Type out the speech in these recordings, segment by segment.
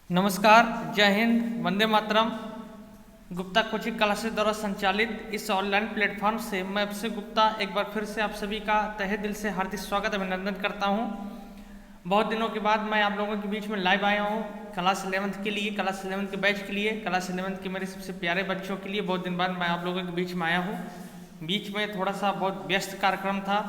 नमस्कार, जय Hind, Vande Mataram. Gupta coaching classes द्वारा संचालित इस ऑनलाइन प्लेटफॉर्म से मैं अभिषेक गुप्ता एक बार फिर से आप सभी का तहे दिल से हार्दिक स्वागत अभिनंदन करता हूं। बहुत दिनों के बाद मैं आप लोगों के बीच में लाइव आया हूं क्लास 11th के लिए, क्लास 11th के बैच के लिए, क्लास 11th के मेरे सबसे प्यारे बच्चों के लिए। बहुत दिन बाद मैं आप लोगों के बीच में आया हूँ। बीच में थोड़ा सा बहुत व्यस्त कार्यक्रम था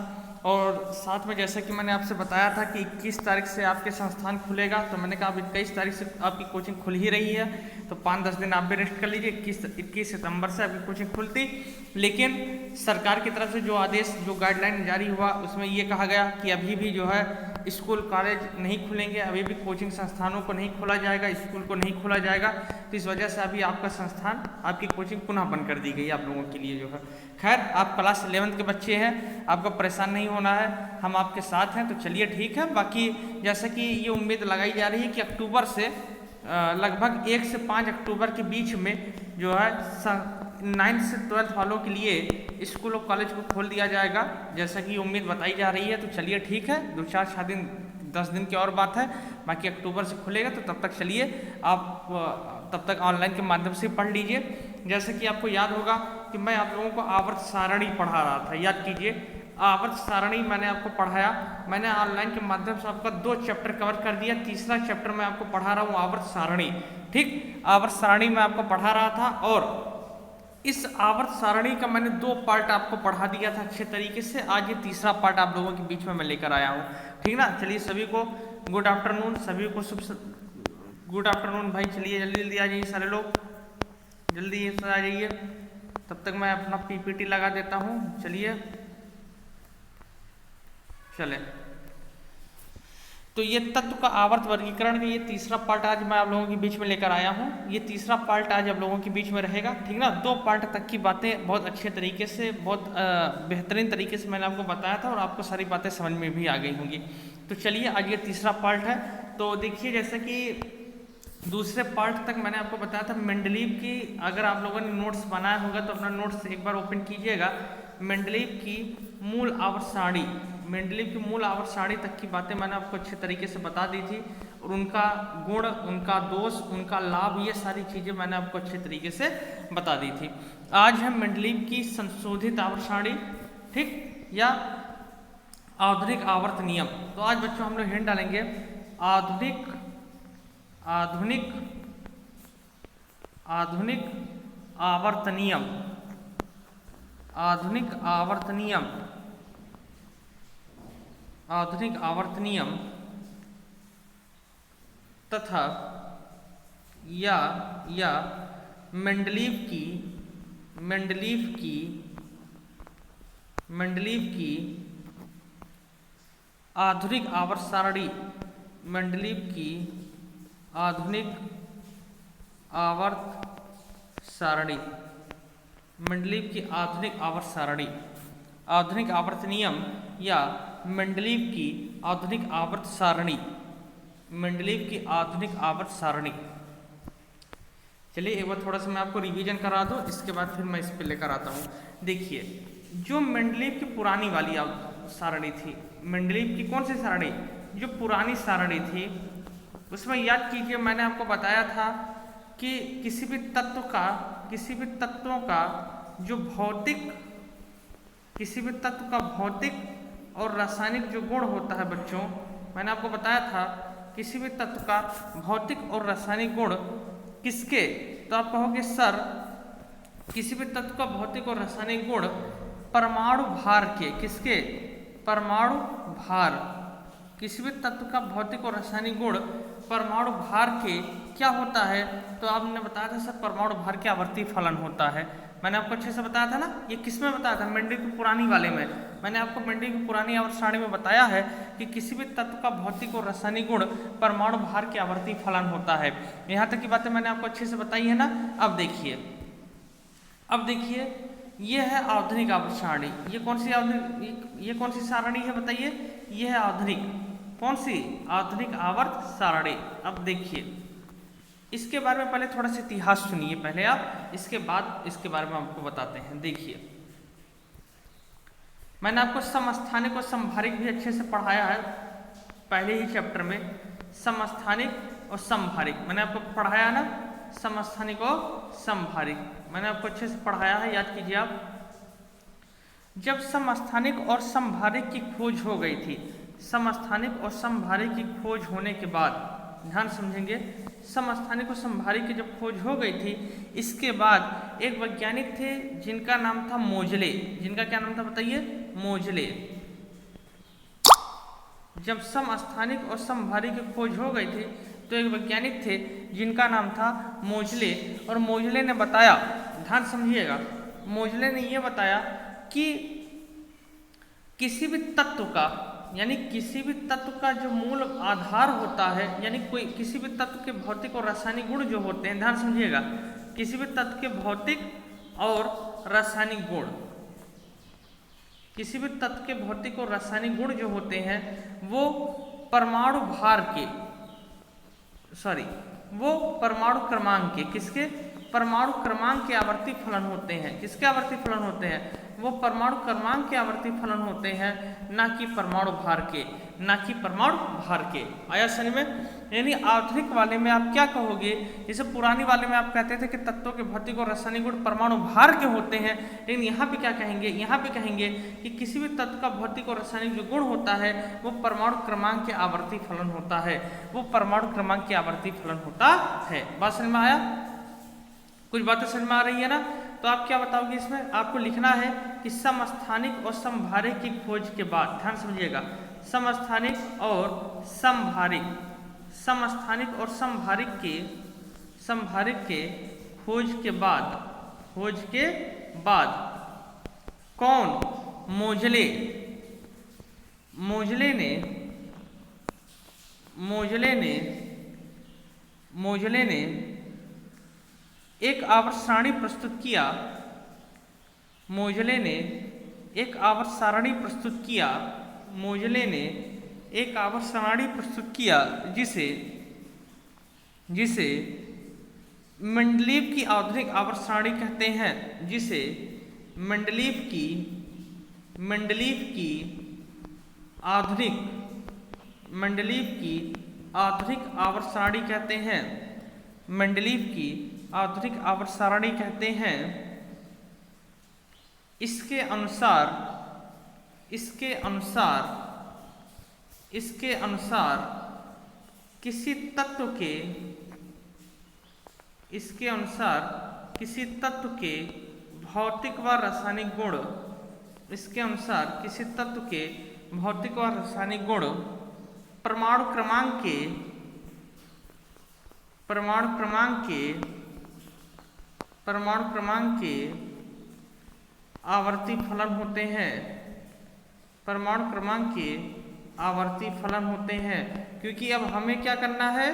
और साथ में जैसे कि मैंने आपसे बताया था कि 21 तारीख से आपके संस्थान खुलेगा, तो मैंने कहा अब 21 तारीख से आपकी कोचिंग खुल ही रही है तो 5-10 दिन आप भी रेस्ट कर लीजिए। 21 सितंबर से आपकी कोचिंग खुलती, लेकिन सरकार की तरफ से जो आदेश, जो गाइडलाइन जारी हुआ उसमें ये कहा गया कि अभी भी जो है स्कूल कॉलेज नहीं खुलेंगे, अभी भी कोचिंग संस्थानों को नहीं खोला जाएगा, स्कूल को नहीं खोला जाएगा। तो इस वजह से अभी आपका संस्थान, आपकी कोचिंग पुनः बंद कर दी गई आप लोगों के लिए जो है। खैर, आप क्लास 11th के बच्चे हैं, आपको परेशान नहीं होना है, हम आपके साथ हैं। तो चलिए ठीक है। बाकी जैसे कि ये उम्मीद लगाई जा रही है कि अक्टूबर से लगभग 1 से 5 अक्टूबर के बीच में जो है 9th से 12th वालों के लिए स्कूल और कॉलेज को खोल दिया जाएगा, जैसा कि उम्मीद बताई जा रही है। तो चलिए ठीक है, 2-4 दिन 10 दिन की और बात है, बाकी अक्टूबर से खुलेगा। तो तब तक चलिए आप तब तक ऑनलाइन के माध्यम से पढ़ लीजिए। जैसे कि आपको याद होगा कि मैं आप लोगों को आवर्त सारणी पढ़ा रहा था, याद कीजिए। आवर्त सारणी मैंने आपको पढ़ाया, मैंने ऑनलाइन के माध्यम से आपका 2 चैप्टर कवर कर दिया, तीसरा चैप्टर मैं आपको पढ़ा रहा हूँ आवर्त सारणी। ठीक, आवर्त सारणी मैं आपको पढ़ा रहा था और इस आवर्त सारणी का मैंने 2 पार्ट आपको पढ़ा दिया था अच्छे तरीके से। आज ये तीसरा पार्ट आप लोगों के बीच में मैं लेकर आया हूँ, ठीक ना। चलिए सभी को गुड आफ्टरनून, सभी को गुड आफ्टरनून भाई। चलिए जल्दी जल्दी आ जाइए सारे लोग, जल्दी आ जाइए। तब तक मैं अपना पीपीटी लगा देता हूँ। चलिए चले। तो ये तत्व का आवर्त वर्गीकरण का ये तीसरा पार्ट आज मैं आप लोगों के बीच में लेकर आया हूँ। ये तीसरा पार्ट आज आप लोगों के बीच में रहेगा, ठीक ना। 2 पार्ट तक की बातें बहुत अच्छे तरीके से, बहुत बेहतरीन तरीके से मैंने आपको बताया था और आपको सारी बातें समझ में भी आ गई होंगी। तो चलिए आज ये तीसरा पार्ट है। तो देखिए, जैसे कि दूसरे पार्ट तक मैंने आपको बताया था मेंडलीव की, अगर आप लोगों ने नोट्स बनाया होगा तो अपना नोट्स एक बार ओपन कीजिएगा। मेंडलीव की मूल आवर्त सारणी, मेंडलीव की मूल आवर्त सारणी तक की बातें मैंने आपको अच्छे तरीके से बता दी थी और उनका गुण, उनका दोष, उनका लाभ, ये सारी चीज़ें मैंने आपको अच्छे तरीके से बता दी थी। आज है मेंडलीव की संशोधित आवर्त सारणी, ठीक, या आधुनिक आवर्त नियम। तो आज बच्चों हम लोग हिंट डालेंगे आधुनिक आधुनिक आधुनिक आवर्त नियम, आधुनिक आवर्त नियम, आधुनिक आवर्त नियम तथा या मेंडलीव की आधुनिक आवर्त सारणी, मेंडलीव की आधुनिक आवर्त सारणी, मेंडलीव की आधुनिक आवर्त सारणी, आधुनिक आवर्त नियम या मेंडलीव की आधुनिक आवर्त सारणी, मेंडलीव की आधुनिक आवर्त सारणी। चलिए एक बार थोड़ा सा मैं आपको रिवीजन करा दूं, इसके बाद फिर मैं इस पे लेकर आता हूँ। देखिए, जो मेंडलीव की पुरानी वाली सारणी थी, मेंडलीव की कौन सी सारणी, जो पुरानी सारणी थी, उसमें याद कीजिए मैंने आपको बताया था कि किसी भी तत्वों का जो भौतिक, किसी भी तत्व का भौतिक और रासायनिक जो गुण होता है बच्चों, मैंने आपको बताया था किसी भी तत्व का भौतिक और रासायनिक गुण किसके, तो आप कहोगे सर किसी भी तत्व का भौतिक और रासायनिक गुण परमाणु भार के, किसके, परमाणु भार, किसी भी तत्व का भौतिक और रासायनिक गुण परमाणु भार के क्या होता है, तो आपने बताया था सर परमाणु भार के आवर्ती फलन होता है। मैंने आपको अच्छे से बताया था ना, ये किस में बताया था, मेंडलीव की पुरानी वाले में। मैंने आपको मेंडलीव की पुरानी आवर्त सारणी में बताया है कि किसी भी तत्व का भौतिक और रासायनिक गुण परमाणु भार के आवर्ती फलन होता है। यहाँ तक की बातें मैंने आपको अच्छे से बताई है ना। अब देखिए ये है आधुनिक आवर्त सारणी। ये कौन सी सारणी है बताइए, ये है आधुनिक, कौन सी, आधुनिक आवर्त सारणी। अब देखिए इसके बारे में पहले थोड़ा सा इतिहास सुनिए पहले आप, इसके बाद इसके बारे में आपको बताते हैं। देखिए मैंने आपको समस्थानिक और समभारिक भी अच्छे से पढ़ाया है पहले ही चैप्टर में। समस्थानिक और समभारिक। मैंने आपको पढ़ाया ना, समस्थानिक और समभारिक, मैंने आपको अच्छे से पढ़ाया है, याद कीजिए आप। जब समस्थानिक और समभारिक की खोज हो गई थी, समस्थानिक और समभारिक की खोज होने के बाद, ध्यान समझेंगे, समस्थानिक और समभारिक की जब खोज हो गई थी, इसके बाद एक वैज्ञानिक थे जिनका नाम था मोजले। जिनका क्या नाम था बताइए? मोजले। जब समस्थानिक और समभारिक की खोज हो गई थी तो एक वैज्ञानिक थे जिनका नाम था मोजले, और मोजले ने बताया, ध्यान समझिएगा, मोजले ने यह बताया कि किसी भी तत्व का, यानी किसी भी तत्व का जो मूल आधार होता है, यानी कोई किसी भी तत्व के भौतिक और रासायनिक गुण जो होते हैं, ध्यान समझिएगा, किसी भी तत्व के भौतिक और रासायनिक गुण, किसी भी तत्व के भौतिक और रासायनिक गुण जो होते हैं वो परमाणु भार के, वो परमाणु क्रमांक के, किसके? परमाणु क्रमांक के आवर्ती फलन होते हैं। किसके आवर्ती फलन होते हैं? वो परमाणु क्रमांक के आवर्ती फलन होते हैं, ना कि परमाणु भार के, ना कि परमाणु भार के। आया समझ में? यानी आधुनिक वाले में आप क्या कहोगे? जैसे पुरानी वाले में आप कहते थे कि तत्वों के भौतिक और रासायनिक गुण परमाणु भार के होते हैं, लेकिन यहाँ पे क्या कहेंगे? यहाँ पे कहेंगे कि किसी भी तत्व का भौतिक और रासायनिक जो गुण होता है वो परमाणु क्रमांक के आवर्ती फलन होता है, वो परमाणु क्रमांक के आवर्ती फलन होता है। बात समझ में आया? कुछ बातें समझ में आ रही है ना? तो आप क्या बताओगे इसमें? आपको लिखना है कि समस्थानिक और समभारिक की खोज के बाद, ध्यान समझिएगा, समस्थानिक और समभारिक, समस्थानिक और समभारिक के खोज के बाद कौन? मोजले ने एक आवर्त सारणी प्रस्तुत किया। मोजले ने एक आवर्त सारणी प्रस्तुत किया जिसे मेंडलीव की आधुनिक आवर्त सारणी कहते हैं, जिसे मेंडलीव की आधुनिक आवर्त सारणी कहते हैं। मेंडलीव की आधुनिक आवर्त सारणी कहते हैं। इसके अनुसार किसी तत्व के भौतिक व रासायनिक गुण, परमाणु क्रमांक के आवर्ती फलन होते हैं। परमाणु क्रमांक के आवर्ती फलन होते हैं। क्योंकि अब हमें क्या करना है?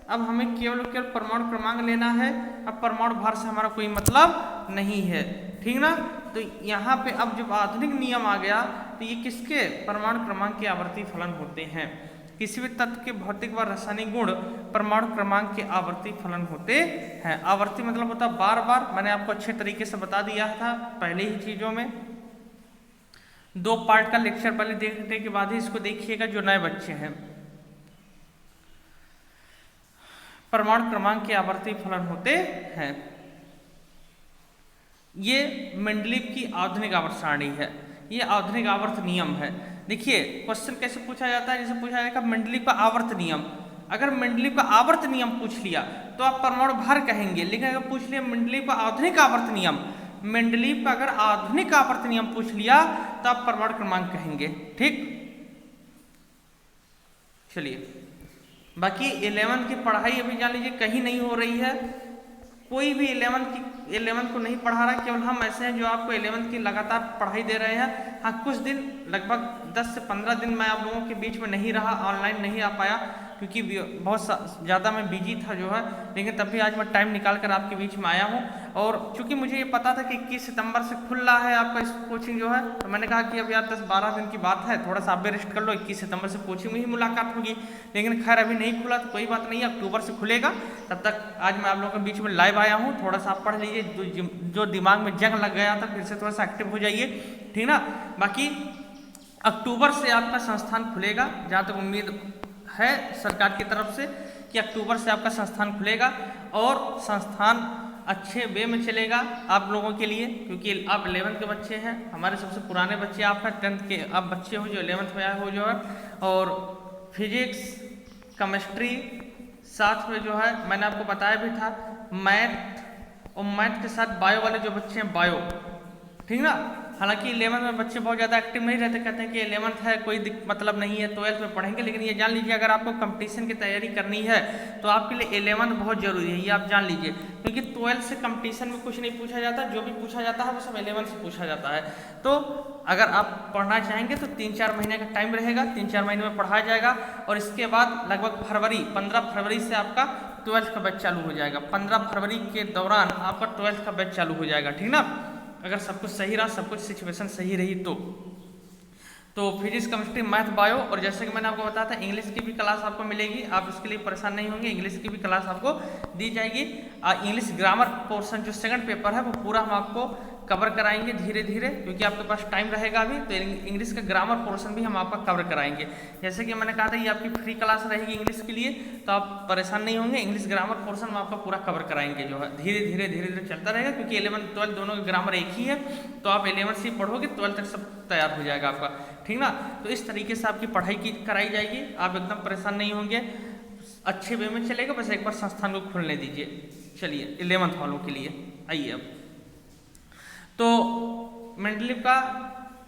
अब हमें केवल परमाणु क्रमांक लेना है। अब परमाणु भार से हमारा कोई मतलब नहीं है, ठीक ना? तो यहाँ पे अब जब आधुनिक नियम आ गया तो ये किसके? परमाणु क्रमांक के आवर्ती फलन होते हैं। किसी भी तत्व के भौतिक व रासायनिक गुण परमाणु क्रमांक के आवर्ती फलन होते हैं। आवर्ती मतलब होता है बार बार। मैंने आपको अच्छे तरीके से बता दिया था पहले ही चीजों में। 2 पार्ट का लेक्चर पहले देखने के बाद ही इसको देखिएगा जो नए बच्चे हैं। परमाणु क्रमांक के आवर्ती फलन होते हैं। ये मेंडलीव की आधुनिक आवर्त सारणी है, ये आधुनिक आवर्त नियम है। देखिए क्वेश्चन कैसे पूछा जाता है? जैसे पूछा जाएगा मेंडलीव का आवर्त नियम। अगर मेंडलीव का आवर्त नियम पूछ लिया तो आप परमाणु भार कहेंगे, लेकिन अगर पूछ लिया मेंडलीव का आधुनिक आवर्त नियम, मेंडलीव का अगर आधुनिक आवर्त नियम पूछ लिया तो आप परमाणु क्रमांक कहेंगे, ठीक? चलिए, बाकी 11 की पढ़ाई अभी जान लीजिए कहीं नहीं हो रही है। कोई भी 11 को नहीं पढ़ा रहा, केवल हम ऐसे हैं जो आपको 11 की लगातार पढ़ाई दे रहे हैं। हाँ, कुछ दिन लगभग 10 से 15 दिन मैं आप लोगों के बीच में नहीं रहा, ऑनलाइन नहीं आ पाया क्योंकि बहुत ज़्यादा मैं बिजी था जो है, लेकिन तब भी आज मैं टाइम निकाल कर आपके बीच में आया हूँ। और चूंकि मुझे ये पता था कि 21 सितंबर से खुल रहा है आपका इस कोचिंग जो है, तो मैंने कहा कि अब यार 10-12 दिन की बात है, थोड़ा सा आप भी रेस्ट कर लो, 21 सितंबर से कोचिंग में ही मुलाकात होगी। लेकिन खैर अभी नहीं खुला तो कोई बात नहीं, अक्टूबर से खुलेगा। तब तक आज मैं आप लोगों के बीच में लाइव आया हूँ। थोड़ा सा आप पढ़ लीजिए, जो दिमाग में जंग लग गया था फिर से थोड़ा सा एक्टिव हो जाइए, ठीक ना? बाकी अक्टूबर से आपका संस्थान खुलेगा, जहाँ तक उम्मीद है सरकार की तरफ से कि अक्टूबर से आपका संस्थान खुलेगा और संस्थान अच्छे वे में चलेगा आप लोगों के लिए, क्योंकि आप 11th के बच्चे हैं, हमारे सबसे पुराने बच्चे आप हैं, 10th के आप बच्चे हो जो 11th में आए हो जो है, और फिजिक्स केमिस्ट्री साथ में जो है मैंने आपको बताया भी था मैथ, और मैथ के साथ बायो वाले जो बच्चे हैं बायो, ठीक ना। हालांकि 11th में बच्चे बहुत ज़्यादा एक्टिव नहीं रहते, कहते हैं कि 11th है कोई मतलब नहीं है, 12th में पढ़ेंगे, लेकिन ये जान लीजिए अगर आपको कंपटीशन की तैयारी करनी है तो आपके लिए 11th बहुत ज़रूरी है, ये आप जान लीजिए, क्योंकि 12th से कंपटीशन में कुछ नहीं पूछा जाता, जो भी पूछा जाता है वो सब 11th से पूछा जाता है। तो अगर आप पढ़ना चाहेंगे तो 3-4 महीने का टाइम रहेगा, 3-4 महीने में पढ़ाया जाएगा, और इसके बाद लगभग 15 फरवरी से आपका 12th का बैच चालू हो जाएगा। 15 फरवरी के दौरान आपका 12th का बैच चालू हो जाएगा, ठीक ना, अगर सब कुछ सही रहा, सब कुछ सिचुएशन सही रही तो फिजिक्स केमिस्ट्री मैथ बायो, और जैसे कि मैंने आपको बताया था इंग्लिश की भी क्लास आपको मिलेगी, आप इसके लिए परेशान नहीं होंगे, इंग्लिश की भी क्लास आपको दी जाएगी। इंग्लिश ग्रामर पोर्शन जो सेकंड पेपर है वो पूरा हम आपको कवर कराएंगे धीरे धीरे, क्योंकि आपके पास टाइम रहेगा अभी, तो इंग्लिश का ग्रामर पोर्शन भी हम आपका कवर कराएंगे। जैसे कि मैंने कहा था ये आपकी फ्री क्लास रहेगी इंग्लिश के लिए, तो आप परेशान नहीं होंगे, इंग्लिश ग्रामर पोर्शन हम आपका पूरा कवर कराएंगे, जो है धीरे धीरे चलता रहेगा, क्योंकि 11th 12th दोनों का ग्रामर एक ही है, तो आप 11th से पढ़ोगे 12th तक सब तैयार हो जाएगा आपका, ठीक ना। तो इस तरीके से आपकी पढ़ाई कराई जाएगी, आप एकदम परेशान नहीं होंगे, अच्छे वे में चलेगा, बस एक बार संस्थान को खुलने दीजिए। चलिए 11th वालों के लिए आइए अब, तो मेंडलीव का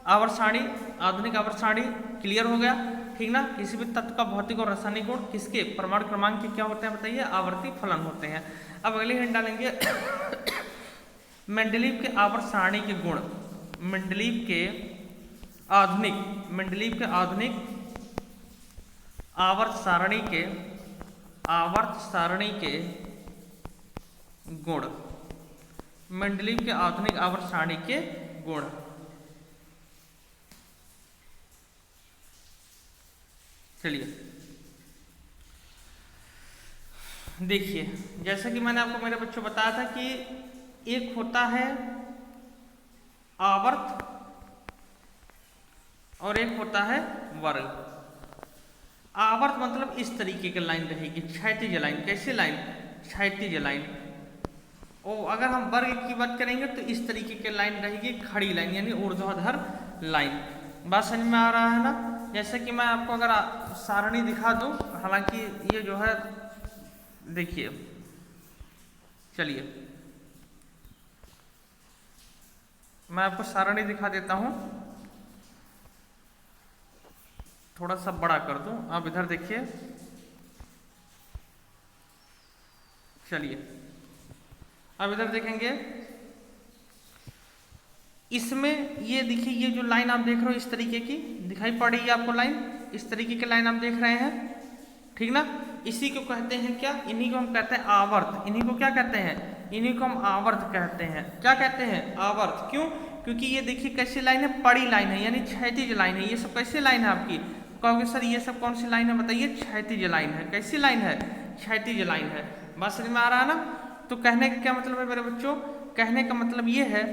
आवर्त सारणी, आधुनिक आवर्त सारणी क्लियर हो गया, ठीक ना। किसी भी तत्व का भौतिक और रासायनिक गुण किसके परमाणु क्रमांक के क्या होते हैं बताइए, आवर्ती फलन होते हैं। अब अगली हिंट डालेंगे मेंडलीव के आवर्त सारणी के गुण, मेंडलीव के आधुनिक आवर्त सारणी के गुण, मेंडलीव के आधुनिक आवर्त सारणी के गुण। चलिए देखिए, जैसा कि मैंने आपको मेरे बच्चों बताया था कि एक होता है आवर्त और एक होता है वर्ग। आवर्त मतलब इस तरीके की लाइन रहेगी, क्षैतिज लाइन, कैसे लाइन, क्षैतिज लाइन, और अगर हम वर्ग की बात करेंगे तो इस तरीके की लाइन रहेगी, खड़ी लाइन यानी ऊर्ध्वाधर लाइन। बात समझ में आ रहा है ना। जैसे कि मैं आपको अगर सारणी दिखा दूं, हालांकि ये जो है देखिए, चलिए मैं आपको सारणी दिखा देता हूं, थोड़ा सा बड़ा कर दूं, आप इधर देखिए, चलिए अब इधर देखेंगे, इसमें ये देखिए, ये जो लाइन आप देख रहे हो इस तरीके की दिखाई पड़ रही है आपको लाइन, इस तरीके की लाइन आप देख रहे हैं, ठीक ना। इसी को कहते हैं क्या, इन्हीं को हम कहते हैं आवर्त, इन्हीं को क्या कहते हैं, इन्हीं को हम आवर्त कहते हैं। क्या कहते हैं, आवर्त। क्यों, क्योंकि ये देखिए कैसी लाइन है, बड़ी लाइन है यानी क्षैतिज लाइन है। ये सब कैसी लाइन है आपकी, कहोगे सर ये सब कौन सी लाइन है बताइए, क्षैतिज लाइन है। कैसी लाइन है, क्षैतिज लाइन है। बात समझ में आ रहा है ना। तो कहने का क्या मतलब है मेरे बच्चों, कहने का मतलब ये है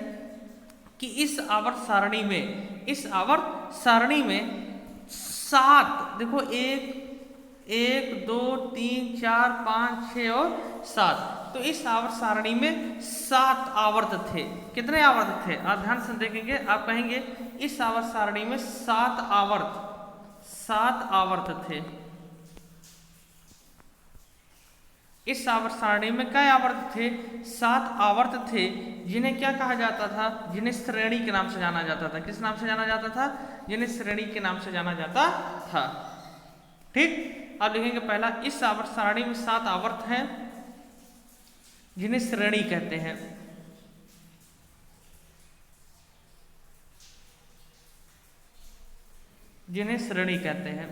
कि इस आवर्त सारणी में, इस आवर्त सारणी में 7, देखो 1 2 3 4 5 6 और 7, तो इस आवर्त सारणी में 7 आवर्त थे। कितने आवर्त थे, आप ध्यान से देखेंगे, आप कहेंगे इस आवर्त सारणी में 7 आवर्त थे। इस आवर्त सारणी में कई आवर्त थे, 7 आवर्त थे, जिन्हें क्या कहा जाता था, जिन्हें श्रेणी के नाम से जाना जाता था। किस नाम से जाना जाता था, जिन्हें श्रेणी के नाम से जाना जाता था। ठीक, आप लिखेंगे पहला, इस आवर्त सारणी में 7 आवर्त हैं जिन्हें श्रेणी कहते हैं। जिन्हें श्रेणी कहते हैं।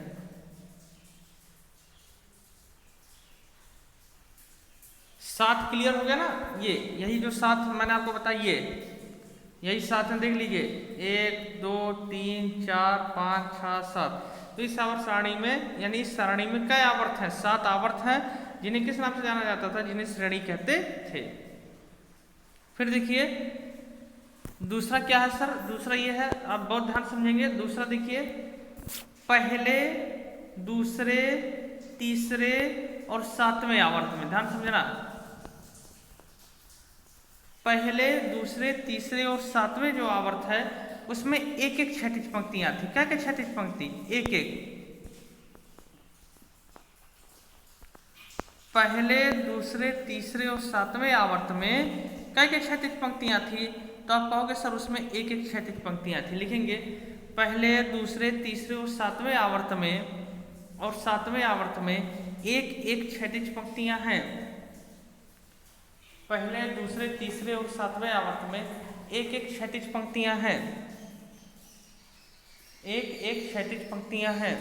सात क्लियर हो गया ना। ये यही जो 7 मैंने आपको बताया, ये यही 7 है, देख लीजिए 1 2 3 4 5 6 7। तो इस आवर्त सारणी में यानी इस सारणी में कई आवर्त हैं, 7 आवर्त हैं, जिन्हें किस नाम से जाना जाता था, जिन्हें श्रेणी कहते थे। फिर देखिए दूसरा क्या है सर, दूसरा ये है, आप बहुत ध्यान समझेंगे। दूसरा देखिए, पहले, दूसरे, तीसरे, और 7वें आवर्त में, ध्यान समझना, पहले, दूसरे, तीसरे और 7वें जो आवर्त है उसमें एक एक क्षैतिज पंक्तियां थी। क्या क्या क्षैतिज पंक्ति? एक एक। पहले, दूसरे, तीसरे और 7वें आवर्त में क्या क्या क्षैतिज पंक्तियां थी? तो आप कहोगे सर उसमें एक एक क्षैतिज पंक्तियां थी। लिखेंगे पहले, दूसरे, तीसरे और 7वें आवर्त में, और 7वें आवर्त में एक एक क्षैतिज पंक्तियां हैं। पहले, दूसरे, तीसरे और 7वें आवर्त में एक एक क्षैतिज पंक्तियां हैं, एक एक क्षैतिज पंक्तियां हैं।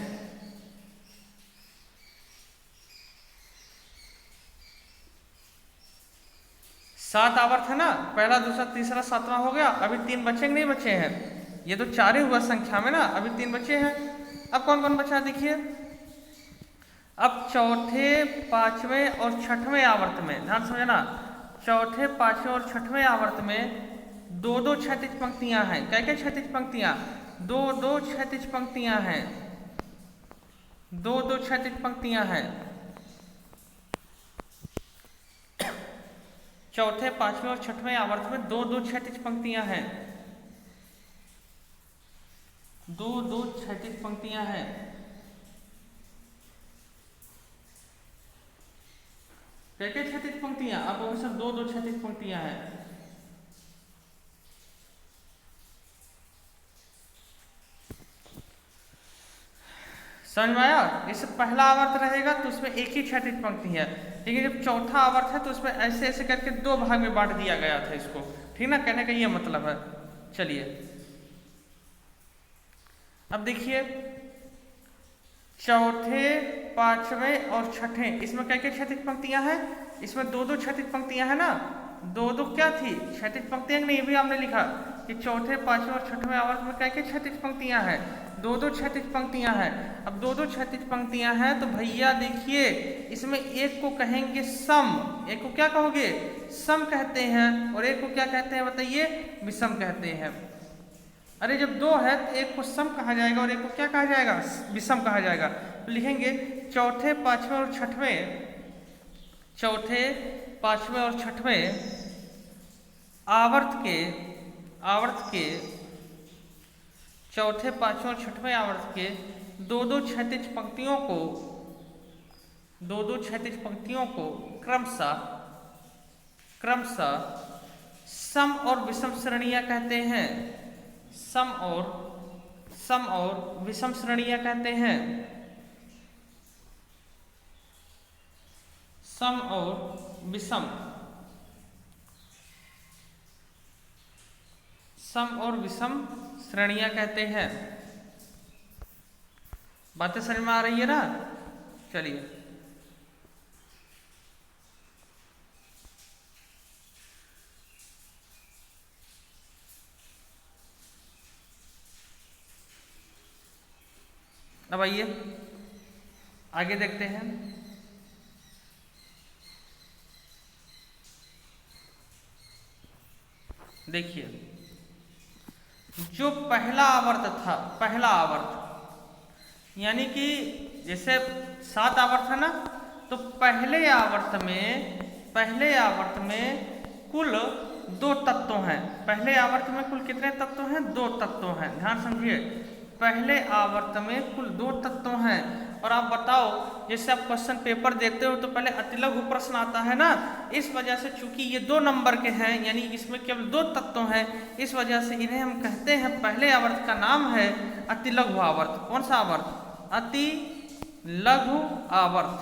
सात आवर्त है ना, पहला, दूसरा, तीसरा, 7वां हो गया। अभी 3 बचे नहीं बचे हैं? ये तो 4 ही हुआ संख्या में ना, अभी 3 बचे हैं। अब कौन कौन बचा देखिए। अब चौथे, 5वें और 6वें आवर्त में, ध्यान समझना, चौथे, 5वें और 6वें आवर्त में दो दो क्षैतिज पंक्तियां हैं। क्या क्या क्षैतिज पंक्तियां? दो दो क्षैतिज पंक्तियां हैं, दो दो क्षैतिज पंक्तियां हैं। चौथे, 5वें और 6वें आवर्त में दो दो क्षैतिज पंक्तियां हैं, दो दो क्षैतिज पंक्तियां हैं। क्या क्या क्षैतिज पंक्तियां? आप लोगों सब दो दो क्षैतिज पंक्तियां हैं। समझ में आया? इससे पहला आवर्त रहेगा तो उसमें एक ही क्षैतिज पंक्ति है, लेकिन जब चौथा आवर्त है तो उसमें ऐसे ऐसे करके 2 भाग में बांट दिया गया था इसको। ठीक ना, कहने का ये मतलब है। चलिए अब देखिए, चौथे, 5वें और 6ठें, इसमें क्या क्या क्षैतिज पंक्तियां हैं? इसमें दो दो क्षैतिज पंक्तियां हैं ना। दो दो क्या थी? क्षैतिज पंक्तियां नहीं, भी हमने लिखा कि चौथे, 5वें और 6वें आवर्त में क्या क्या क्षैतिज पंक्तियां हैं? दो दो क्षैतिज पंक्तियां हैं। अब दो दो क्षैतिज पंक्तियां हैं तो भैया देखिए, इसमें एक को कहेंगे सम, एक को क्या कहोगे? सम कहते हैं, और एक को क्या कहते हैं बताइए? विषम कहते हैं। अरे जब दो है तो एक को सम कहा जाएगा और एक को क्या कहा जाएगा? विषम कहा जाएगा। तो लिखेंगे चौथे, 5वें और 6वें, चौथे, 5वें और 6वें आवर्त के चौथे, 5वें और 6वें आवर्त के दो दो क्षैतिज पंक्तियों को क्रमशः सम और विषम श्रेणियां कहते हैं। सम और विषम श्रेणियां कहते हैं। सम और विषम श्रेणियां कहते हैं। बातें समझ में आ रही है ना? चलिए अब आइए आगे देखते हैं। देखिए, जो पहला आवर्त यानी कि जैसे 7 आवर्त है ना, तो पहले आवर्त में कुल 2 तत्व हैं। पहले आवर्त में कुल कितने तत्व हैं? 2 तत्व हैं। ध्यान समझिए, पहले आवर्त में कुल 2 तत्व हैं। और आप बताओ, जैसे आप क्वेश्चन पेपर देते हो तो पहले अतिलघु प्रश्न आता है ना, इस वजह से चूंकि ये 2 नंबर के हैं, यानी इसमें केवल 2 तत्व हैं, इस वजह से इन्हें हम कहते हैं, पहले आवर्त का नाम है अतिलघु आवर्त। कौन सा आवर्त? अति लघु आवर्त।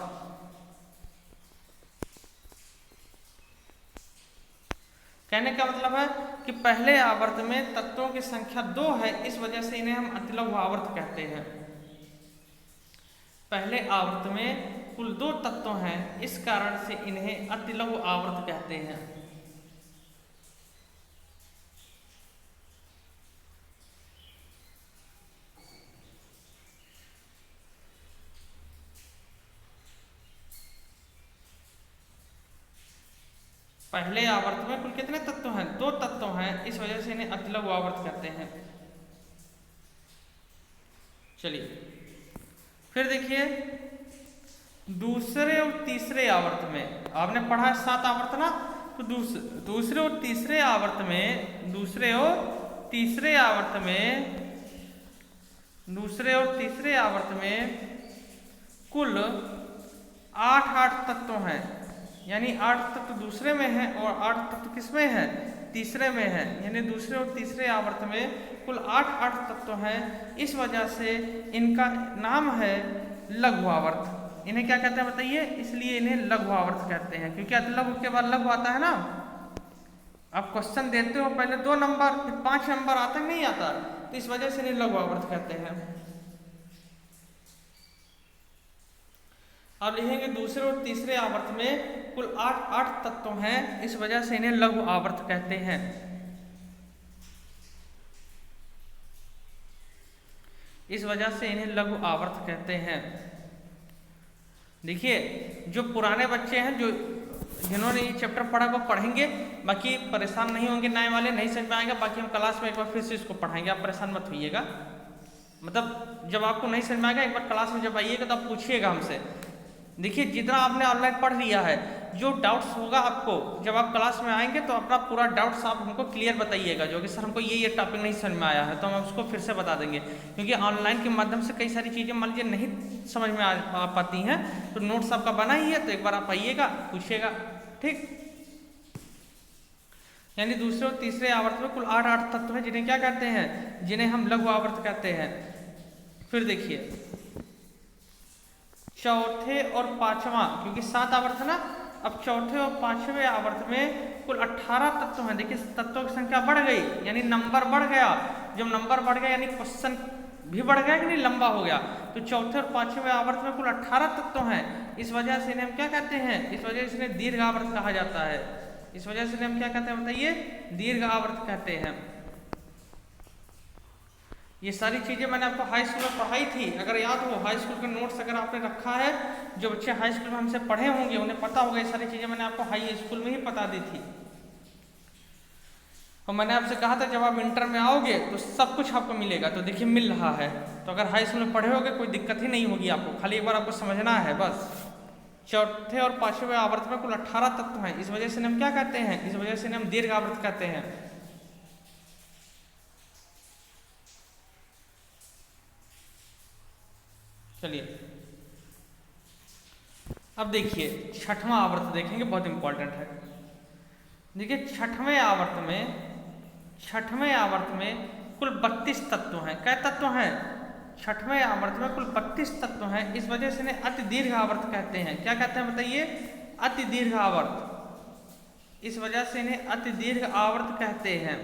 कहने का मतलब है कि पहले आवर्त में तत्वों की संख्या 2 है, इस वजह से इन्हें हम अतिलघु आवर्त कहते हैं। पहले आवर्त में कुल 2 तत्व हैं, इस कारण से इन्हें अतिलघु आवर्त कहते हैं। पहले आवर्त में कुल कितने तत्व हैं? 2 तत्व हैं, इस वजह से इन्हें अतिलघु आवर्त कहते हैं। चलिए फिर देखिए, दूसरे और तीसरे आवर्त में आपने पढ़ा है 7 आवर्त ना, तो दूसरे और तीसरे आवर्त में कुल 8 तत्व हैं, यानी 8 तत्व दूसरे में है और 8 तत्व किसमें है, तीसरे में है, यानी दूसरे और तीसरे आवर्त में कुल 8 तत्व हैं। इस वजह से इनका नाम है लघु आवर्त। इन्हें क्या कहते हैं बताइए, इसलिए इन्हें लघु आवर्त कहते हैं, क्योंकि लघु के बाद लघु आता है ना। आप क्वेश्चन देते हो पहले 2 नंबर फिर 5 नंबर आता नहीं आता, तो इस वजह से इन्हें लघु आवर्त कहते हैं। अब लिखेंगे दूसरे और तीसरे आवर्त में कुल 8 तत्व हैं, इस वजह से इन्हें लघु आवर्त कहते हैं। इस वजह से इन्हें लघु आवर्त कहते हैं। देखिए जो पुराने बच्चे हैं, जो जिन्होंने ये चैप्टर पढ़ा वो पढ़ेंगे, बाकी परेशान नहीं होंगे, नए वाले नहीं समझ में आएगा, बाकी हम क्लास में एक बार फिर से इसको पढ़ाएंगे, आप परेशान मत होइएगा। मतलब जब आपको नहीं समझ में आएगा एक बार क्लास में जब आइएगा तो आप पूछिएगा हमसे। देखिए जितना आपने ऑनलाइन पढ़ लिया है, जो डाउट्स होगा आपको जब आप क्लास में आएंगे तो अपना पूरा डाउट्स आप हमको क्लियर बताइएगा, जो कि सर हमको ये टॉपिक नहीं समझ में आया है तो हम उसको फिर से बता देंगे। क्योंकि ऑनलाइन के माध्यम से कई सारी चीज़ें मान लीजिए नहीं समझ में आ पाती हैं, तो नोट्स आपका बना ही है, तो एक बार आप आइएगा पूछिएगा, ठीक। यानी दूसरे और तीसरे आवर्त में कुल 8 तत्व हैं, जिन्हें क्या कहते हैं, जिन्हें हम लघु आवर्त कहते हैं। फिर देखिए चौथे और पांचवा, क्योंकि 7 आवर्त है ना, अब चौथे और पांचवें आवर्त में कुल 18 तत्व हैं। देखिए तत्वों की संख्या बढ़ गई, यानी नंबर बढ़ गया। जब नंबर बढ़ गया यानी क्वेश्चन भी बढ़ गया कि नहीं, लंबा हो गया। तो चौथे और पांचवें आवर्त में कुल 18 तत्व हैं। इस वजह से इन्हें हम क्या कहते हैं, इस वजह से इन्हें दीर्घ आवर्त कहा जाता है। इस वजह से इन्हें हम क्या कहते हैं बताइए, दीर्घ आवर्त कहते हैं। ये सारी चीजें मैंने आपको हाई स्कूल में पढ़ाई थी, अगर याद हो, हाई स्कूल के नोट्स अगर आपने रखा है, जो बच्चे हाई स्कूल में हमसे पढ़े होंगे उन्हें पता होगा, ये सारी चीजें मैंने आपको हाई स्कूल में ही बता दी थी। और मैंने आपसे कहा था जब आप इंटर में आओगे तो सब कुछ आपको मिलेगा, तो देखिए मिल रहा है। तो अगर हाई स्कूल में पढ़े होगे कोई दिक्कत ही नहीं होगी आपको, खाली एक बार आपको समझना है बस। चौथे और पांचवें आवर्त में कुल 18 तत्व हैं, इस वजह से हम क्या कहते हैं, इस वजह से हम दीर्घ आवर्त कहते हैं। चलिए अब देखिए छठवां आवर्त देखेंगे, बहुत इंपॉर्टेंट है। देखिए छठवें आवर्त में कुल 32 तत्व हैं। क्या तत्व हैं, छठवें आवर्त में कुल 32 तत्व हैं, इस वजह से इन्हें अति दीर्घ आवर्त कहते हैं। क्या कहते हैं बताइए, अति दीर्घ आवर्त। इस वजह से इन्हें अति दीर्घ आवर्त कहते हैं।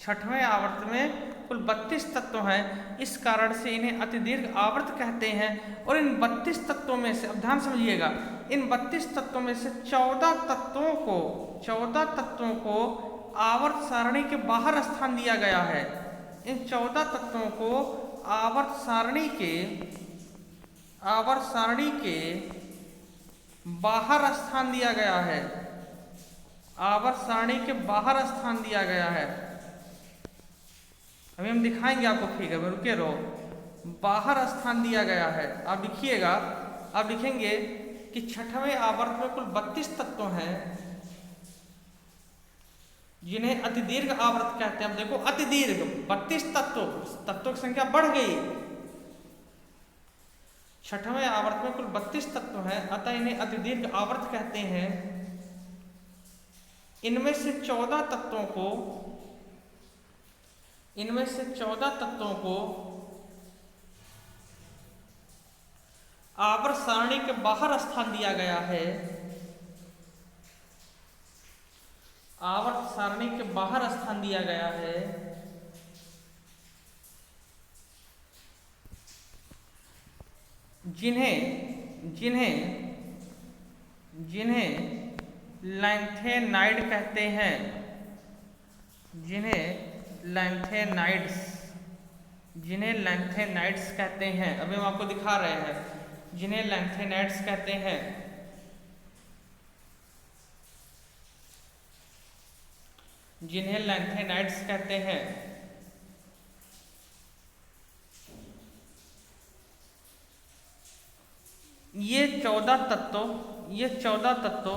छठवें आवर्त में कुल 32 तत्व हैं, इस कारण से इन्हें अति दीर्घ आवर्त कहते हैं। और इन 32 तत्वों में से, अब ध्यान समझिएगा, इन 32 तत्वों में से 14 तत्वों को आवर्त सारणी के बाहर स्थान दिया गया है। इन 14 तत्वों को आवर्त सारणी के बाहर स्थान दिया गया है। आवर्त सारणी के बाहर स्थान दिया गया है। अभी हम दिखाएंगे आपको फिगर में, रुके रहो। बाहर स्थान दिया गया है, आप लिखिएगा। आप लिखेंगे कि छठवें आवर्त में कुल 32 तत्व हैं, जिन्हें अति दीर्घ आवर्त कहते हैं। अब देखो अति दीर्घ 32 तत्वों की संख्या बढ़ गई। छठवें आवर्त में कुल 32 तत्व हैं, अतः इन्हें अति दीर्घ आवर्त कहते हैं। इनमें से 14 तत्वों को आवर्त सारणी के बाहर स्थान दिया गया है। आवर्त सारणी के बाहर स्थान दिया गया है, जिन्हें लैंथेनाइड कहते हैं। जिन्हें लैंथेनाइड्स कहते हैं। अभी हम आपको दिखा रहे हैं, जिन्हें लैंथेनाइड्स कहते हैं। जिन्हें लैंथेनाइड्स कहते हैं। ये 14 तत्व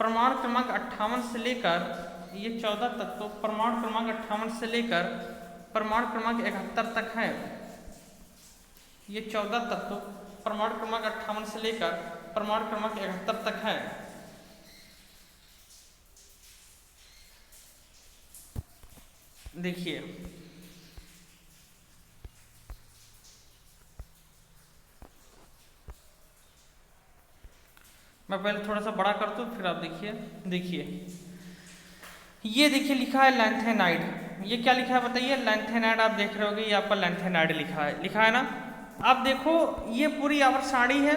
परमाणु क्रमांक 58 से लेकर, ये 14 तत्व परमाणु क्रमांक 58 से लेकर परमाणु क्रमांक 71 तक है। ये 14 तत्व परमाणु क्रमांक 58 से लेकर परमाणु क्रमांक 71 तक है। देखिए मैं पहले थोड़ा सा बड़ा कर दूं, फिर आप देखिए ये देखिए लिखा है लैंथेनाइड। ये क्या लिखा है बताइए? लैंथेनाइड। आप देख रहे होगे ये आपका लैंथेनाइड लिखा है ना। आप देखो ये पूरी आवर्त सारणी है।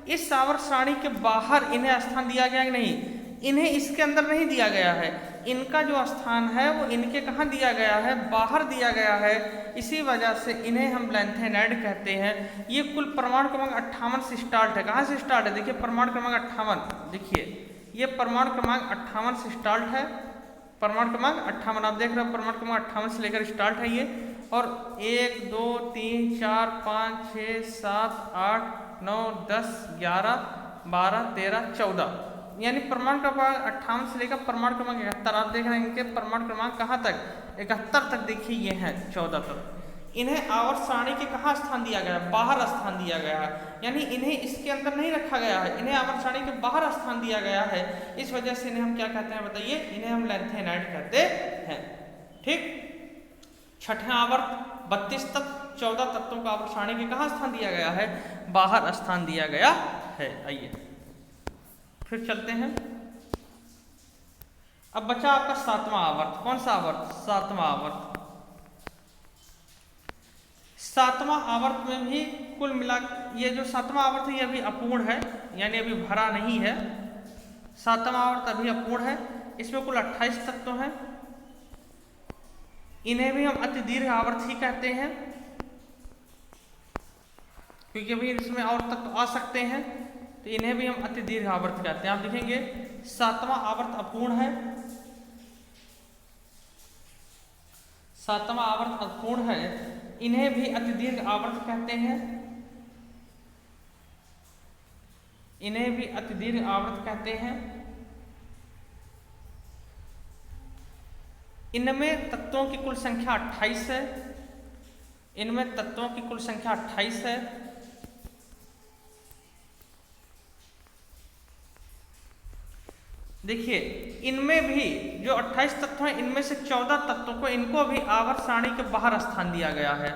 इस आवर्त सारणी के बाहर इन्हें स्थान दिया गया कि नहीं? इन्हें इसके अंदर नहीं दिया गया है। इनका जो स्थान है वो इनके कहाँ दिया गया है? बाहर दिया गया है। इसी वजह से इन्हें हम लैंथेनाइड कहते हैं। ये कुल परमाणु क्रमांक 58 से स्टार्ट है। कहाँ से स्टार्ट है? देखिए परमाणु क्रमांक 58। देखिए ये परमाणु क्रमांक 58 से स्टार्ट है। परमाणु क्रमांक 58 आप देख रहे हो, परमाणु क्रमांक 58 से लेकर स्टार्ट है ये। और 1 2 3 4 5 6 7 8 9 10 11 12 13 14, यानी परमाणु क्रमांक 58 से लेकर परमाणु क्रमांक 71 आप देख रहे हैं। इनके परमाणु क्रमांक कहाँ तक? 71 तक। देखिए ये है 14 तक। इन्हें आवर्त सारणी के कहाँ स्थान दिया गया है? बाहर स्थान दिया गया है, यानी इन्हें इसके अंदर नहीं रखा गया है। इन्हें आवर्त सारणी के बाहर स्थान दिया गया है। इस वजह से इन्हें हम क्या कहते हैं बताइए? इन्हें हम लैंथेनाइड कहते हैं। ठीक। छठे आवर्त 32 तक 14 तत्वों का आवर्त सारणी के कहाँ स्थान दिया गया है? बाहर स्थान दिया गया है। आइए फिर चलते हैं। अब बचा आपका 7वां आवर्त। कौन सा आवर्त? 7वां आवर्त। 7वां आवर्त में भी कुल मिला, ये जो 7वां आवर्त है ये अभी अपूर्ण है, यानी अभी भरा नहीं है। 7वां आवर्त अभी अपूर्ण है। इसमें कुल 28 तत्व हैं। इन्हें भी हम अति दीर्घ आवर्त ही कहते हैं, क्योंकि अभी इसमें और तत्व आ सकते हैं, तो इन्हें भी हम अति दीर्घ आवर्त कहते हैं। आप देखेंगे 7वां आवर्त अपूर्ण है। 7वां आवर्त अपूर्ण है, इन्हें भी अति दीर्घ आवर्त कहते हैं। इन्हें भी अति दीर्घ आवर्त कहते हैं। इनमें तत्वों की कुल संख्या 28 है। इनमें तत्वों की कुल संख्या 28 है। देखिए इनमें भी जो 28 तत्व हैं, इनमें से 14 तत्वों को इनको भी आवर्त सारणी के बाहर स्थान दिया गया है।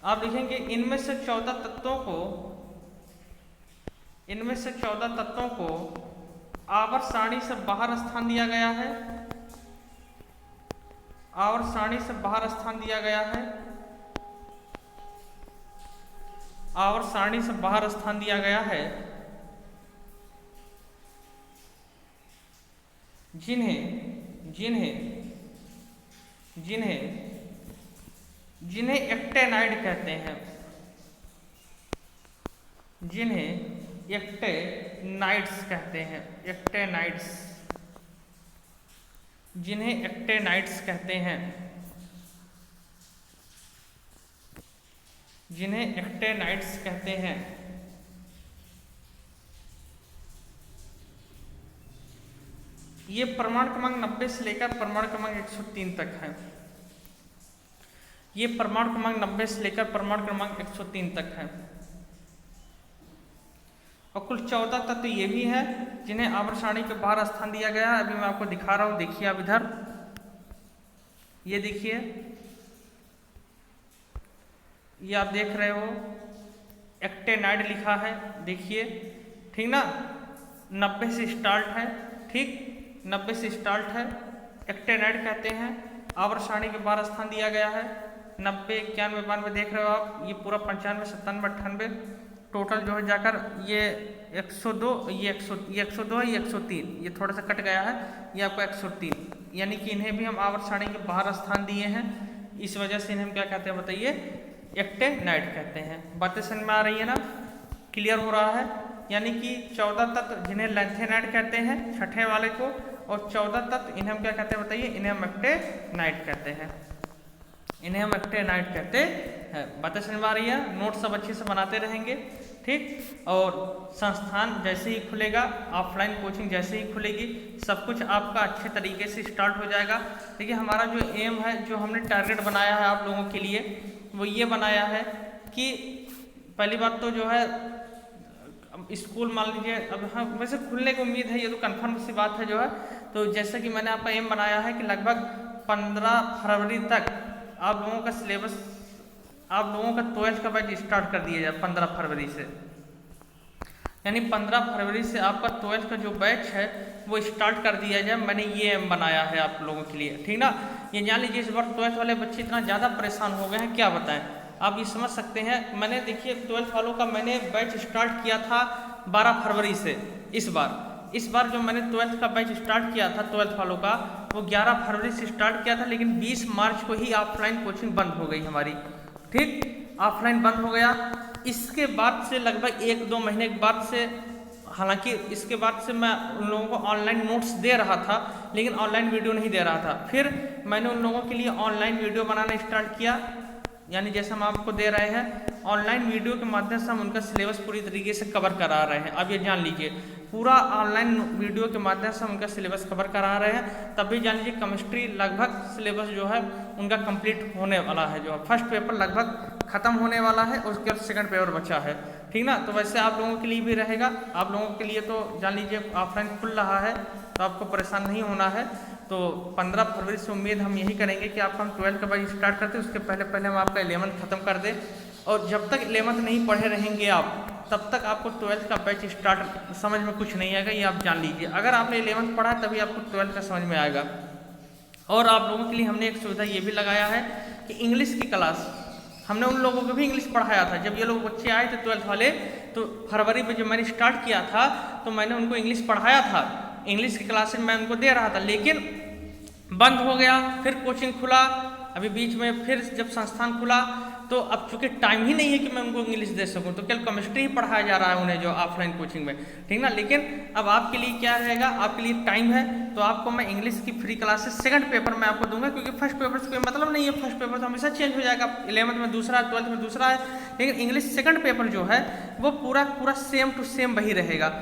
आप देखेंगे इनमें से 14 तत्वों को आवर्त सारणी से बाहर स्थान दिया गया है। आवर्त सारणी से बाहर स्थान दिया गया है। आवर्त सारणी से बाहर स्थान दिया गया है। जिन्हें एक्टेनाइड कहते हैं। जिन्हें एक्टेनाइड्स कहते हैं। एक्टेनाइड्स। जिन्हें एक्टेनाइड्स कहते हैं। जिन्हें एक्टेनाइड्स कहते हैं। ये परमाणु क्रमांक 90 से लेकर परमाणु क्रमांक 103 तक है। ये परमाणु क्रमांक 90 से लेकर परमाणु क्रमांक 103 तक है। और कुल 14 तत्व ये भी है जिन्हें आवर्त सारणी के बाहर स्थान दिया गया है। अभी मैं आपको दिखा रहा हूं, देखिए आप इधर, ये देखिए, ये आप देख रहे हो एक्टेनाइड लिखा है। देखिए ठीक ना, 90 से स्टार्ट है। ठीक, 90 से स्टार्ट है, एक्टेनाइड कहते हैं। आवर्त सारणी के बाहर स्थान दिया गया है। 90 91 92 देख रहे हो आप, ये पूरा 95 97 98 टोटल जो है जाकर ये 102, ये 102 है, ये 103, ये थोड़ा सा कट गया है, ये आपका 103, यानी कि इन्हें भी हम आवर्त सारणी के बाहर स्थान दिए हैं। इस वजह से इन्हें हम क्या कहते हैं बताइए? एक्टेनाइड कहते हैं। बातें समझ में आ रही है ना? क्लियर हो रहा है? यानी कि 14 तत्व जिन्हें लैंथेनाइड कहते हैं छठे वाले को, और 14 तत्व इन्हें हम क्या कहते हैं बताइए? इन्हें हम एक्टेनाइड कहते हैं। इन्हें हम एक्टेनाइड कहते हैं। बातें समझ में आ रही है? नोट सब अच्छे से बनाते रहेंगे। ठीक। और संस्थान जैसे ही खुलेगा, ऑफलाइन कोचिंग जैसे ही खुलेगी, सब कुछ आपका अच्छे तरीके से स्टार्ट हो जाएगा। देखिए हमारा जो एम है, जो हमने टारगेट बनाया है आप लोगों के लिए, वो ये बनाया है कि पहली बात तो जो है स्कूल मान लीजिए अब हाँ वैसे खुलने की उम्मीद है, ये तो कन्फर्म सी बात है जो है। तो जैसे कि मैंने आपका एम बनाया है कि लगभग 15 फरवरी तक आप लोगों का सिलेबस, आप लोगों का 12th का बैच स्टार्ट कर दिया जाए 15 फरवरी से। यानी 15 फरवरी से आपका 12th का जो बैच है वो स्टार्ट कर दिया जाए। मैंने ये एम बनाया है आप लोगों के लिए, ठीक ना। ये जान लीजिए इस बार 12th वाले बच्चे इतना ज़्यादा परेशान हो गए हैं, क्या बताएं। आप ये समझ सकते हैं, मैंने देखिए 12th वालों का मैंने बैच स्टार्ट किया था 12 फरवरी से। इस बार जो मैंने 12th का बैच स्टार्ट किया था 12th वालों का, वो 11 फरवरी से स्टार्ट किया था, लेकिन 20 मार्च को ही ऑफलाइन कोचिंग बंद हो गई हमारी, ठीक। ऑफलाइन बंद हो गया। इसके बाद से लगभग 1-2 महीने के बाद से, हालांकि इसके बाद से मैं उन लोगों को ऑनलाइन नोट्स दे रहा था, लेकिन ऑनलाइन वीडियो नहीं दे रहा था। फिर मैंने उन लोगों के लिए ऑनलाइन वीडियो बनाना स्टार्ट किया, यानी जैसे हम आपको दे रहे हैं ऑनलाइन वीडियो के माध्यम से हम उनका सिलेबस पूरी तरीके से कवर करा रहे हैं। अब ये जान लीजिए पूरा ऑनलाइन वीडियो के माध्यम से हम उनका सिलेबस कवर करा रहे हैं। तब भी जान लीजिए केमिस्ट्री लगभग सिलेबस जो है उनका कंप्लीट होने वाला है, जो फर्स्ट पेपर लगभग खत्म होने वाला है, उसके बाद सेकंड पेपर बचा है, ठीक ना। तो वैसे आप लोगों के लिए भी रहेगा, आप लोगों के लिए तो जान लीजिए ऑफलाइन खुल रहा है, तो आपको परेशान नहीं होना है। तो 15 फरवरी से उम्मीद हम यही करेंगे कि आपको हम 12th का बैच स्टार्ट करते हैं, उसके पहले हम आपका 11th खत्म कर दें। और जब तक 11th नहीं पढ़े रहेंगे आप, तब तक आपको 12th का बैच स्टार्ट समझ में कुछ नहीं आएगा, ये आप जान लीजिए। अगर आपने 11th पढ़ा तभी आपको 12th का समझ में आएगा। और आप लोगों के लिए हमने एक सुविधा ये भी लगाया है कि इंग्लिश की क्लास हमने उन लोगों को भी इंग्लिश पढ़ाया था। जब ये लोग बच्चे आए थे 12th वाले, तो फरवरी में जब मैंने स्टार्ट किया था तो मैंने उनको इंग्लिश पढ़ाया था, इंग्लिश की क्लासेस मैं उनको दे रहा था, लेकिन बंद हो गया। फिर कोचिंग खुला, अभी बीच में फिर जब संस्थान खुला, तो अब चूंकि टाइम ही नहीं है कि मैं उनको इंग्लिश दे सकूं, तो केवल केमिस्ट्री ही पढ़ाया जा रहा है उन्हें जो ऑफलाइन कोचिंग में, ठीक ना। लेकिन अब आपके लिए क्या रहेगा, आपके लिए टाइम है, तो आपको मैं इंग्लिश की फ्री क्लासेस सेकंड पेपर में आपको दूंगा, क्योंकि फर्स्ट पेपर से कोई मतलब नहीं है, फर्स्ट पेपर तो हमेशा चेंज हो जाएगा, 11th में दूसरा, 12th में दूसरा है, लेकिन इंग्लिश सेकंड पेपर जो है वो पूरा सेम टू सेम वही रहेगा।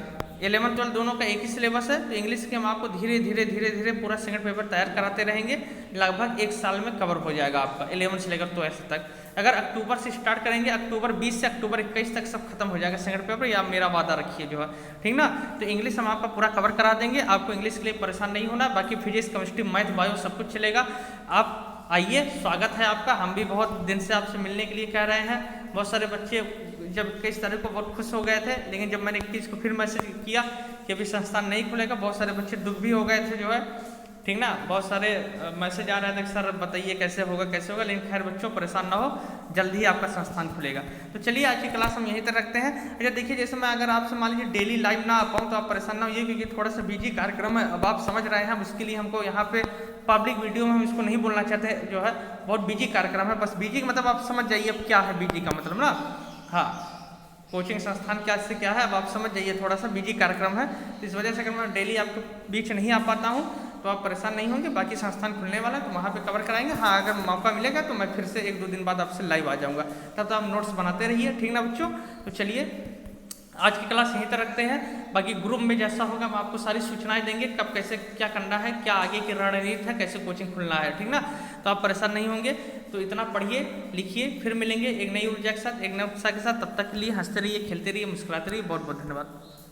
11th 12th दोनों का एक ही सिलेबस है, तो इंग्लिश के हम आपको धीरे धीरे पूरा सेकंड पेपर तैयार कराते रहेंगे। लगभग 1 साल में कवर हो जाएगा आपका 11th से लेकर 12th तक। अगर अक्टूबर से स्टार्ट करेंगे, अक्टूबर 20 से अक्टूबर 21 तक सब खत्म हो जाएगा सेकंड पेपर, या मेरा वादा रखिए जो है, ठीक ना। तो इंग्लिश हम आपका पूरा कवर करा देंगे, आपको इंग्लिश के लिए परेशान नहीं होना। बाकी फिजिक्स, केमिस्ट्री, मैथ, बायो सब कुछ चलेगा। आप आइए, स्वागत है आपका। हम भी बहुत दिन से आपसे मिलने के लिए कह रहे हैं। बहुत सारे बच्चे जब 21 तारीख को बहुत खुश हो गए थे, लेकिन जब मैंने 21 को फिर मैसेज किया कि अभी संस्थान नहीं खुलेगा, बहुत सारे बच्चे दुख भी हो गए थे जो है, ठीक ना। बहुत सारे मैसेज आ रहे थे कि सर बताइए कैसे होगा, लेकिन खैर बच्चों परेशान ना हो, जल्द ही आपका संस्थान खुलेगा। तो चलिए आज की क्लास हम यहीं तक रखते हैं। अच्छा देखिए, जैसे मैं अगर आपसे मान लीजिए डेली लाइव ना आ पाऊँ तो आप परेशान ना होइए, क्योंकि थोड़ा सा बिजी कार्यक्रम है, अब आप समझ रहे हैं। उसके लिए हमको यहाँ पे पब्लिक वीडियो में हम इसको नहीं बोलना चाहते जो है, बहुत बिजी कार्यक्रम है। बस बिजी का मतलब आप समझ जाइए अब क्या है बिजी का मतलब ना। हाँ, कोचिंग संस्थान क्या से क्या है अब आप समझ जाइए, थोड़ा सा बिजी कार्यक्रम है, तो इस वजह से अगर मैं डेली आपके बीच नहीं आ पाता हूँ तो आप परेशान नहीं होंगे। बाकी संस्थान खुलने वाला है तो वहाँ पे कवर कराएंगे। हाँ, अगर मौका मिलेगा तो मैं फिर से 1-2 दिन बाद आपसे लाइव आ जाऊँगा, तब तो आप नोट्स बनाते रहिए, ठीक ना बच्चों। तो चलिए आज की क्लास यहीं तक रखते हैं। बाकी ग्रुप में जैसा होगा हम आपको सारी सूचनाएं देंगे, कब कैसे क्या करना है, क्या आगे की रणनीति है, कैसे कोचिंग खुलना है, ठीक ना। तो आप परेशान नहीं होंगे। तो इतना पढ़िए लिखिए, फिर मिलेंगे एक नई ऊर्जा के साथ, एक नए उत्साह के साथ। तब तक के लिए हंसते रहिए, खेलते रहिए, मुस्कुराते रहिए। बहुत बहुत धन्यवाद।